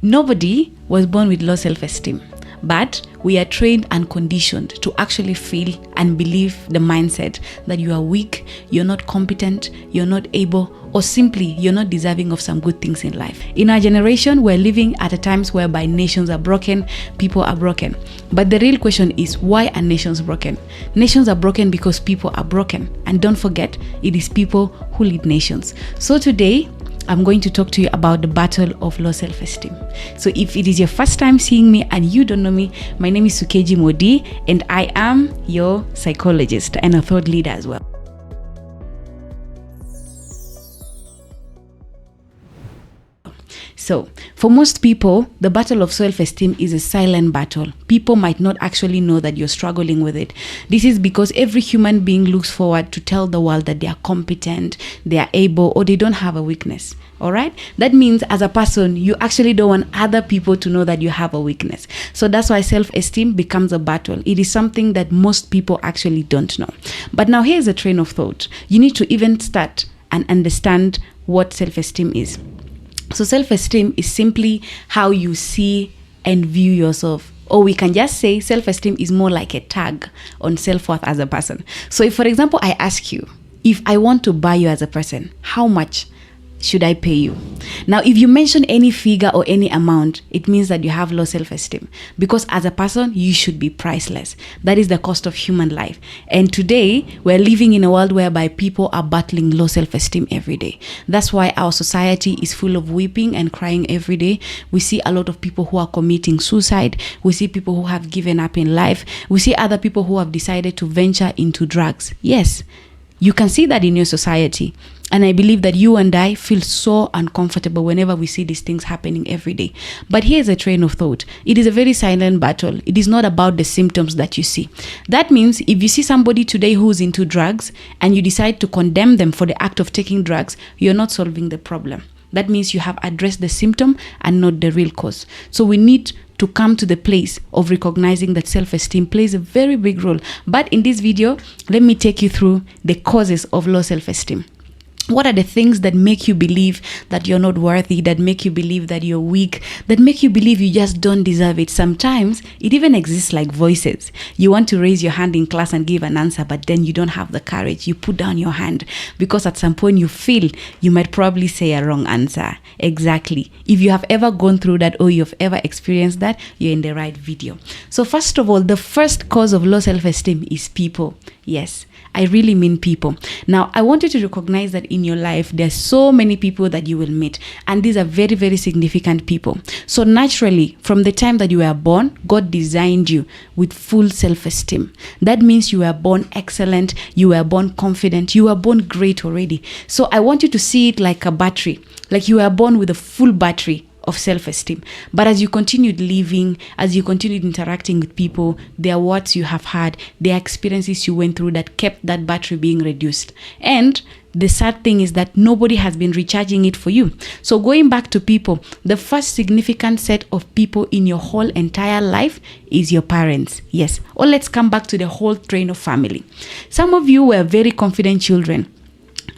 Nobody was born with low self-esteem, but we are trained and conditioned to actually feel and believe the mindset that you are weak, you're not competent, you're not able, or simply you're not deserving of some good things in life. In our generation, we're living at a times whereby nations are broken, people are broken. But the real question is, why are nations broken? Nations are broken because people are broken. And don't forget, it is people who lead nations. So today, I'm going to talk to you about the battle of low self-esteem. So if it is your first time seeing me and you don't know me, my name is Sukeji Modi and I am your psychologist and a thought leader as well. So, for most people, the battle of self-esteem is a silent battle. People might not actually know that you're struggling with it. This is because every human being looks forward to tell the world that they are competent, they are able, or they don't have a weakness. All right? That means as a person, you actually don't want other people to know that you have a weakness. So that's why self-esteem becomes a battle. It is something that most people actually don't know. But now here's a train of thought. You need to even start and understand what self-esteem is. So self-esteem is simply how you see and view yourself. Or we can just say self-esteem is more like a tag on self-worth as a person. So if, for example, I ask you, if I want to buy you as a person, how much should I pay you? Now, if you mention any figure or any amount, it means that you have low self-esteem. Because as a person, you should be priceless. That is the cost of human life. And today, we're living in a world whereby people are battling low self-esteem every day. That's why our society is full of weeping and crying every day. We see a lot of people who are committing suicide. We see people who have given up in life. We see other people who have decided to venture into drugs. Yes, you can see that in your society. And I believe that you and I feel so uncomfortable whenever we see these things happening every day. But here's a train of thought. It is a very silent battle. It is not about the symptoms that you see. That means if you see somebody today who's into drugs and you decide to condemn them for the act of taking drugs, you're not solving the problem. That means you have addressed the symptom and not the real cause. So we need to come to the place of recognizing that self-esteem plays a very big role. But in this video, let me take you through the causes of low self-esteem. What are the things that make you believe that you're not worthy, that make you believe that you're weak, that make you believe you just don't deserve it? Sometimes it even exists like voices. You want to raise your hand in class and give an answer, but then you don't have the courage. You put down your hand because at some point you feel you might probably say a wrong answer. Exactly. If you have ever gone through that or you've ever experienced that, you're in the right video. So first of all, the first cause of low self-esteem is people. Yes, I really mean people. Now, I want you to recognize that in your life, there's so many people that you will meet. And these are very, very significant people. So naturally, from the time that you were born, God designed you with full self-esteem. That means you were born excellent, you were born confident, you were born great already. So I want you to see it like a battery, like you were born with a full battery of self-esteem. But as you continued living, as you continued interacting with people, there are words you have had, there are experiences you went through that kept that battery being reduced. And the sad thing is that nobody has been recharging it for you. So going back to people, the first significant set of people in your whole entire life is your parents. Yes. Or let's come back to the whole train of family. Some of you were very confident children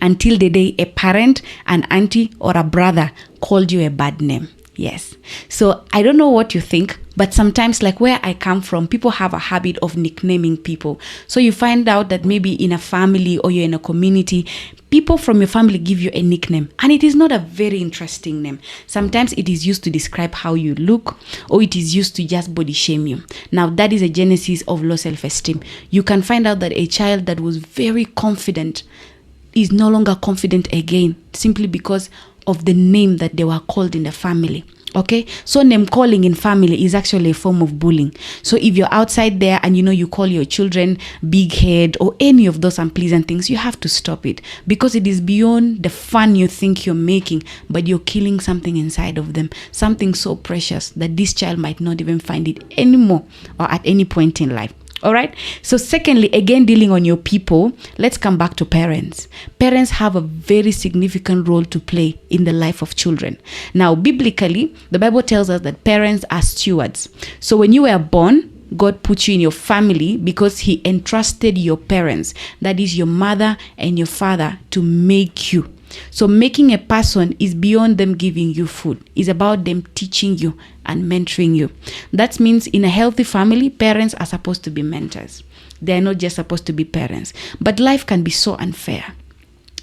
until the day a parent, an auntie, or a brother called you a bad name. Yes. So I don't know what you think, but sometimes, like where I come from, people have a habit of nicknaming people. So you find out that maybe in a family or you're in a community, people from your family give you a nickname, and it is not a very interesting name. Sometimes it is used to describe how you look, or it is used to just body shame you. Now, that is a genesis of low self-esteem. You can find out that a child that was very confident is no longer confident again, simply because of the name that they were called in the family. Okay, so name calling in family is actually a form of bullying. So if you're outside there and you call your children big head or any of those unpleasant things, you have to stop it, because it is beyond the fun you think you're making, but you're killing something inside of them, something so precious that this child might not even find it anymore or at any point in life. All right. So secondly, again, dealing on your people, let's come back to parents. Parents have a very significant role to play in the life of children. Now, biblically, the Bible tells us that parents are stewards. So when you were born, God put you in your family because he entrusted your parents, that is your mother and your father, to make you. So making a person is beyond them giving you food. It's about them teaching you and mentoring you. That means in a healthy family, parents are supposed to be mentors. They are not just supposed to be parents. But life can be so unfair.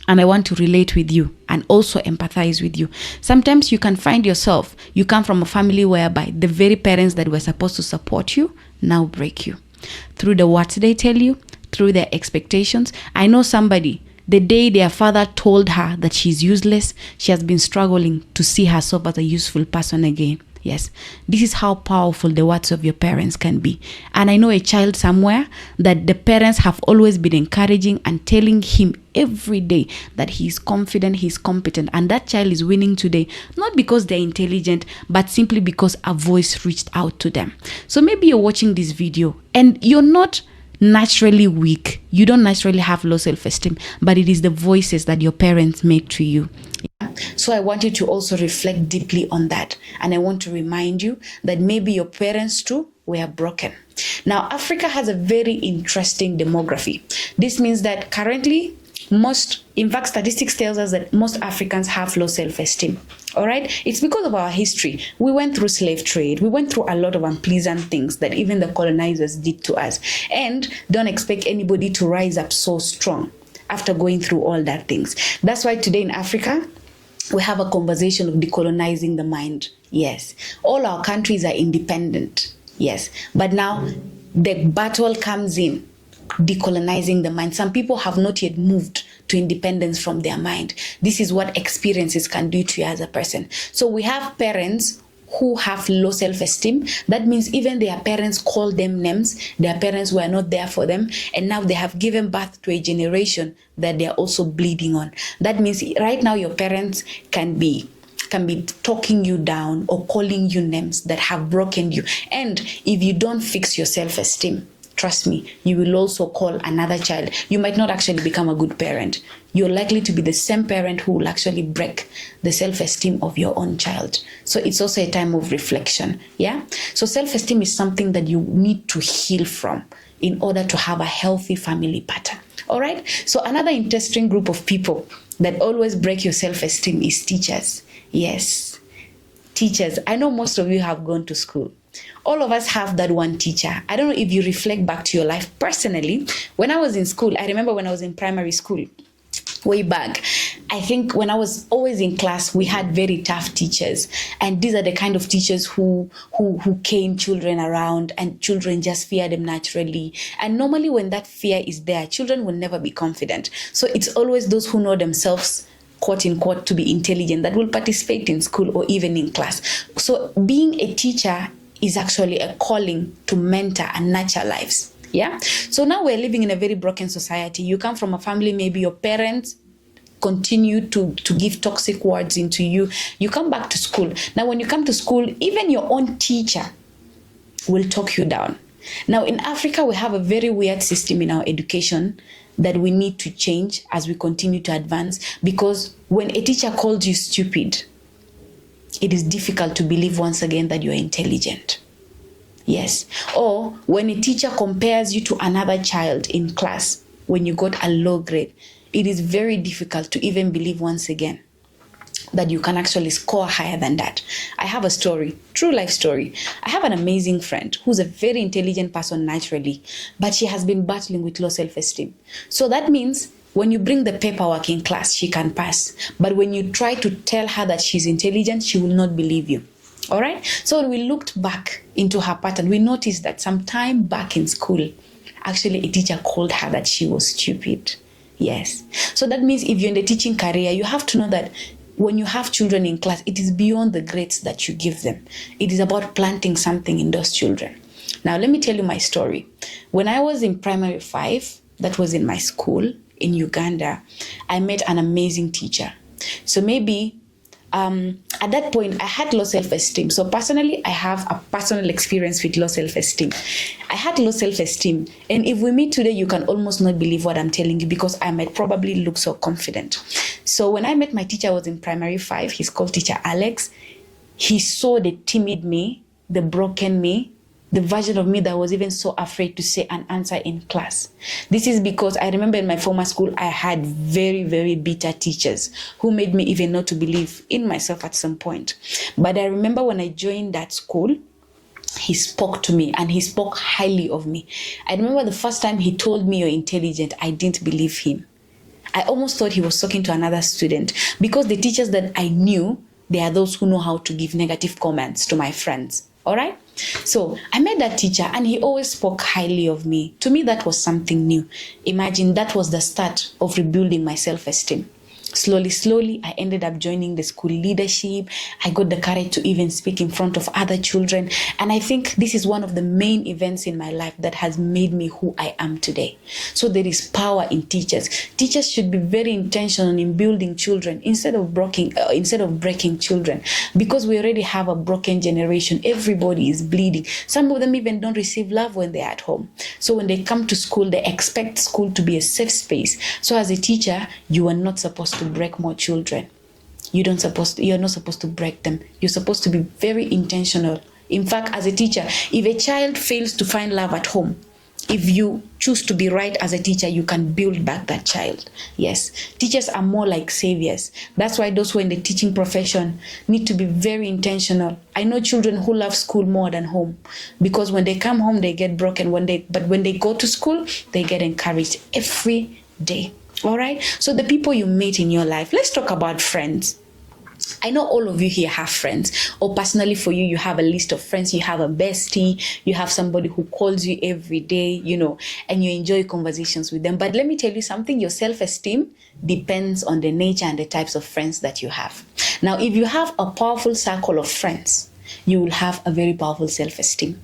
And I want to relate with you and also empathize with you. Sometimes you can find yourself, you come from a family whereby the very parents that were supposed to support you now break you. Through the words they tell you, through their expectations. I know somebody, the day their father told her that she's useless, she has been struggling to see herself as a useful person again. Yes, this is how powerful the words of your parents can be. And I know a child somewhere that the parents have always been encouraging and telling him every day that he's confident, he's competent. And that child is winning today, not because they're intelligent, but simply because a voice reached out to them. So maybe you're watching this video and you're not naturally weak. You don't naturally have low self-esteem, but it is the voices that your parents make to you. So I want you to also reflect deeply on that. And I want to remind you that maybe your parents too were broken. Now, Africa has a very interesting demography. This means that currently, in fact, statistics tells us that most Africans have low self-esteem. All right? It's because of our history. We went through slave trade. We went through a lot of unpleasant things that even the colonizers did to us. And don't expect anybody to rise up so strong after going through all that things. That's why today in Africa, we have a conversation of decolonizing the mind. Yes. All our countries are independent. Yes. But now the battle comes in decolonizing the mind. Some people have not yet moved to independence from their mind. This is what experiences can do to you as a person. So we have parents who have low self-esteem. That means even their parents call them names. Their parents were not there for them. And now they have given birth to a generation that they're also bleeding on. That means right now your parents can be talking you down or calling you names that have broken you. And if you don't fix your self-esteem, trust me, you will also call another child. You might not actually become a good parent. You're likely to be the same parent who will actually break the self-esteem of your own child. So it's also a time of reflection. Yeah. So self-esteem is something that you need to heal from in order to have a healthy family pattern. All right. So another interesting group of people that always break your self-esteem is teachers. Yes. Teachers. I know most of you have gone to school. All of us have that one teacher. I don't know if you reflect back to your life. Personally, when I was in school, I remember when I was in primary school, way back, I think when I was always in class, we had very tough teachers. And these are the kind of teachers who cane children around, and children just fear them naturally. And normally when that fear is there, children will never be confident. So it's always those who know themselves, quote unquote, to be intelligent that will participate in school or even in class. So being a teacher is actually a calling to mentor and nurture lives. Yeah. So now we're living in a very broken society. You come from a family, maybe your parents continue to give toxic words into you. You come back to school. Now, when you come to school, even your own teacher will talk you down. Now, in Africa, we have a very weird system in our education that we need to change as we continue to advance, because when a teacher calls you stupid, it is difficult to believe once again that you're intelligent. Yes. Or when a teacher compares you to another child in class when you got a low grade, it is very difficult to even believe once again that you can actually score higher than that. I have a story, true life story. I have an amazing friend who's a very intelligent person naturally, but she has been battling with low self-esteem. So that means when you bring the paperwork in class, she can pass. But when you try to tell her that she's intelligent, she will not believe you. All right? So when we looked back into her pattern, we noticed that some time back in school, actually a teacher called her that she was stupid. Yes. So that means if you're in the teaching career, you have to know that when you have children in class, it is beyond the grades that you give them. It is about planting something in those children. Now, let me tell you my story. When I was in primary 5, that was in my school in Uganda, I met an amazing teacher. So maybe at that point, I had low self-esteem. So personally, I have a personal experience with low self-esteem. I had low self-esteem. And if we meet today, you can almost not believe what I'm telling you, because I might probably look so confident. So when I met my teacher, I was in primary 5. He's called Teacher Alex. He saw the timid me, the broken me, The version of me that was even so afraid to say an answer in class. This is because I remember in my former school, I had very, very bitter teachers who made me even not to believe in myself at some point. But I remember when I joined that school, he spoke to me and he spoke highly of me. I remember the first time he told me you're intelligent, I didn't believe him. I almost thought he was talking to another student, because the teachers that I knew, they are those who know how to give negative comments to my friends. All right. So I met that teacher and he always spoke highly of me. To me, that was something new. Imagine, that was the start of rebuilding my self-esteem. Slowly, I ended up joining the school leadership. I got the courage to even speak in front of other children. And I think this is one of the main events in my life that has made me who I am today. So there is power in teachers. Teachers should be very intentional in building children instead of breaking children, because we already have a broken generation. Everybody is bleeding. Some of them even don't receive love when they're at home. So when they come to school, they expect school to be a safe space. So as a teacher, you are not supposed to break more children. You're not supposed to break them. You're supposed to be very intentional. In fact, as a teacher, if a child fails to find love at home, if you choose to be right as a teacher, you can build back that child. Yes, teachers are more like saviors. That's why those who are in the teaching profession need to be very intentional. I know children who love school more than home, because when they come home, they get broken. But when they go to school, they get encouraged every day. All right. So the people you meet in your life, let's talk about friends. I know all of you here have friends, or personally for you, you have a list of friends. You have a bestie, you have somebody who calls you every day, and you enjoy conversations with them. But let me tell you something, your self-esteem depends on the nature and the types of friends that you have. Now, if you have a powerful circle of friends, you will have a very powerful self-esteem.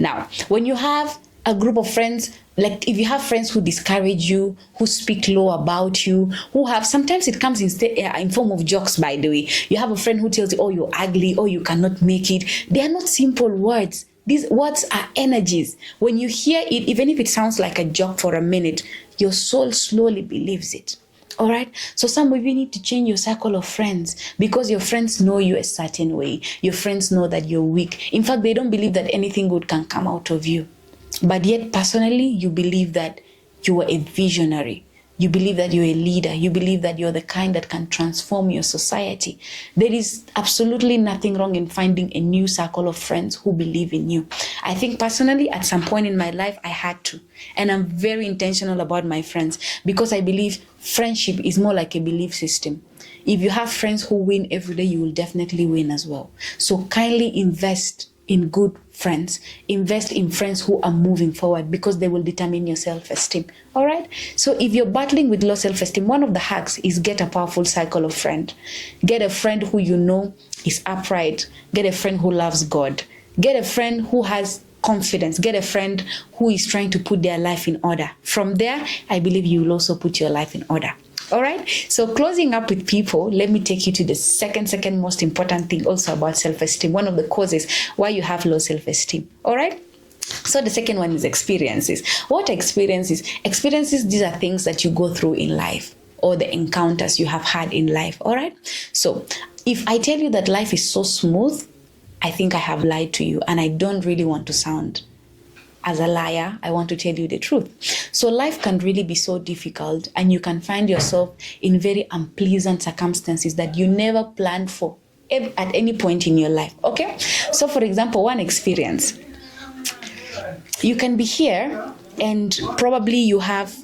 Now, when you have a group of friends, like if you have friends who discourage you, who speak low about you, sometimes it comes in form of jokes, by the way. You have a friend who tells you, oh, you're ugly, oh, you cannot make it. They are not simple words. These words are energies. When you hear it, even if it sounds like a joke for a minute, your soul slowly believes it. All right. So some of you need to change your circle of friends, because your friends know you a certain way. Your friends know that you're weak. In fact, they don't believe that anything good can come out of you. But yet, personally, you believe that you are a visionary. You believe that you're a leader. You believe that you're the kind that can transform your society. There is absolutely nothing wrong in finding a new circle of friends who believe in you. I think personally, at some point in my life, I had to. And I'm very intentional about my friends, because I believe friendship is more like a belief system. If you have friends who win every day, you will definitely win as well. So kindly invest in good friends. Invest in friends who are moving forward, because they will determine your self-esteem. All right. So if you're battling with low self-esteem, one of the hacks is get a powerful cycle of friend. Get a friend who you know is upright. Get a friend who loves God. Get a friend who has confidence. Get a friend who is trying to put their life in order. From there, I believe you will also put your life in order. All right. So closing up with people, let me take you to the second most important thing also about self-esteem. One of the causes why you have low self-esteem. All right. So the second one is experiences. What experiences? Experiences, these are things that you go through in life, or the encounters you have had in life. All right. So if I tell you that life is so smooth, I think I have lied to you, and I don't really want to sound as a liar. I want to tell you the truth. So life can really be so difficult, and you can find yourself in very unpleasant circumstances that you never planned for at any point in your life. Okay. So for example, one experience, you can be here and probably you have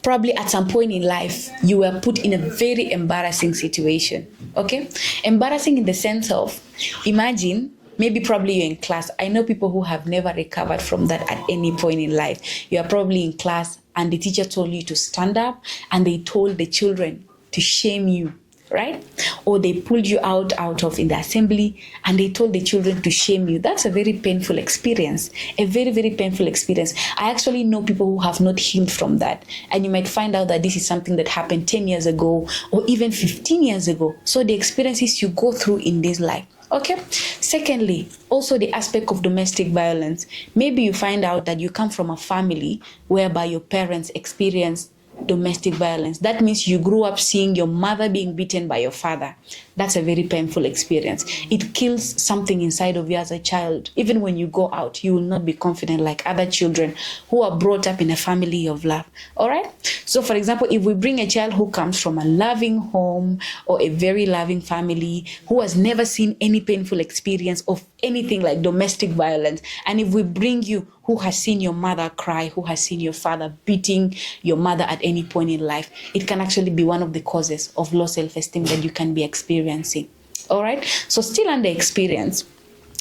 probably at some point in life you were put in a very embarrassing situation. Okay. Embarrassing in the sense of, imagine, maybe probably you're in class. I know people who have never recovered from that at any point in life. You are probably in class and the teacher told you to stand up, and they told the children to shame you, right? Or they pulled you out of in the assembly and they told the children to shame you. That's a very painful experience, a very, very painful experience. I actually know people who have not healed from that. And you might find out that this is something that happened 10 years ago or even 15 years ago. So the experiences you go through in this life. Okay. Secondly, also the aspect of domestic violence. Maybe you find out that you come from a family whereby your parents experienced domestic violence. That means you grew up seeing your mother being beaten by your father. That's a very painful experience. It kills something inside of you as a child. Even when you go out, you will not be confident like other children who are brought up in a family of love. All right? So, for example, if we bring a child who comes from a loving home or a very loving family, who has never seen any painful experience of anything like domestic violence, and if we bring you who has seen your mother cry, who has seen your father beating your mother at any point in life, it can actually be one of the causes of low self-esteem that you can be experiencing. All right? So still under experience,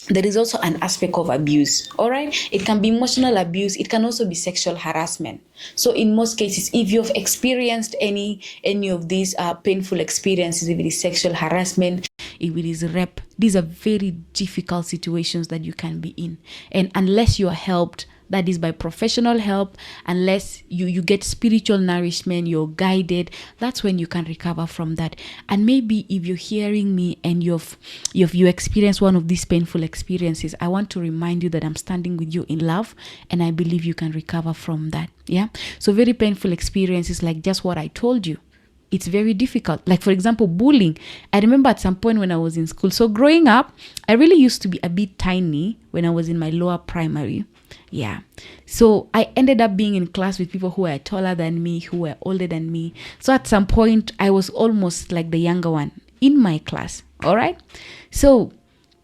there is also an aspect of abuse. All right, it can be emotional abuse. It can also be sexual harassment. So in most cases, if you've experienced any of these painful experiences, if it is sexual harassment, if it is rape, these are very difficult situations that you can be in, and unless you are helped, that is by professional help, unless you get spiritual nourishment, you're guided, that's when you can recover from that. And maybe if you're hearing me and you experienced one of these painful experiences, I want to remind you that I'm standing with you in love, and I believe you can recover from that. Yeah. So very painful experiences like just what I told you, it's very difficult. Like, for example, bullying. I remember at some point when I was in school. So growing up, I really used to be a bit tiny when I was in my lower primary. Yeah. So I ended up being in class with people who were taller than me, who were older than me. So at some point, I was almost like the younger one in my class. All right. So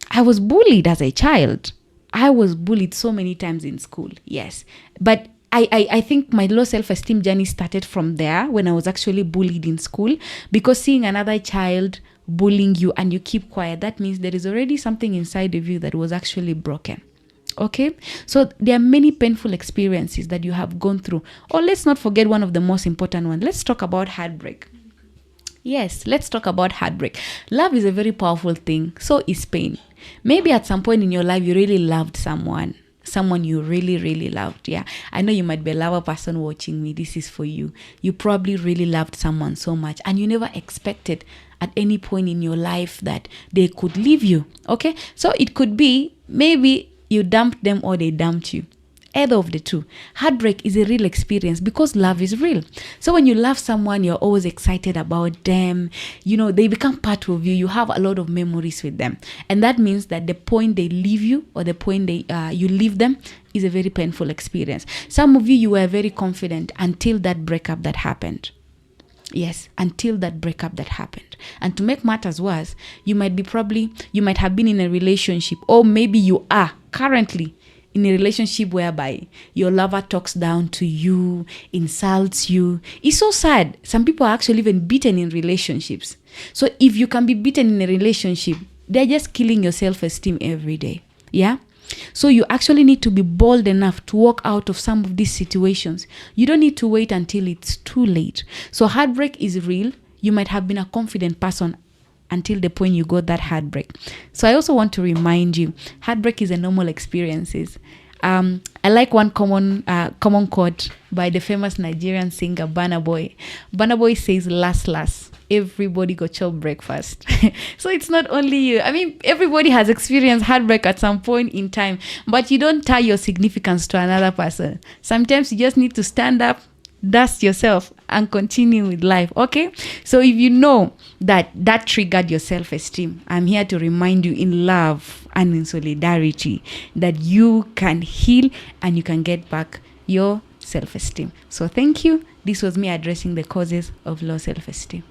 I was bullied as a child. I was bullied so many times in school. Yes. But I think my low self-esteem journey started from there when I was actually bullied in school, because seeing another child bullying you and you keep quiet, that means there is already something inside of you that was actually broken. Okay, so there are many painful experiences that you have gone through. Or let's not forget one of the most important ones. Let's talk about heartbreak. Yes, let's talk about heartbreak. Love is a very powerful thing. So is pain. Maybe at some point in your life, you really loved someone you really, really loved. Yeah, I know you might be a lover person watching me. This is for you. You probably really loved someone so much, and you never expected at any point in your life that they could leave you. Okay, so it could be maybe you dumped them or they dumped you. Either of the two. Heartbreak is a real experience because love is real. So when you love someone, you're always excited about them. You know, they become part of you. You have a lot of memories with them. And that means that the point they leave you or the point you leave them is a very painful experience. Some of you were very confident until that breakup that happened. Yes, until that breakup that happened. And to make matters worse, you might have been in a relationship, or maybe you are currently in a relationship whereby your lover talks down to you, insults you. It's so sad. Some people are actually even beaten in relationships. So if you can be beaten in a relationship, they're just killing your self-esteem every day. Yeah? So you actually need to be bold enough to walk out of some of these situations. You don't need to wait until it's too late. So heartbreak is real. You might have been a confident person until the point you got that heartbreak. So I also want to remind you, heartbreak is a normal experience. I like one common quote by the famous Nigerian singer Burna Boy. Burna Boy says, last, everybody go chop breakfast. So it's not only you. I mean, everybody has experienced heartbreak at some point in time, but you don't tie your significance to another person. Sometimes you just need to stand up, dust yourself, and continue with life. Okay, so if you know that triggered your self-esteem, I'm here to remind you in love and in solidarity that you can heal and you can get back your self-esteem. So thank you. This was me addressing the causes of low self-esteem.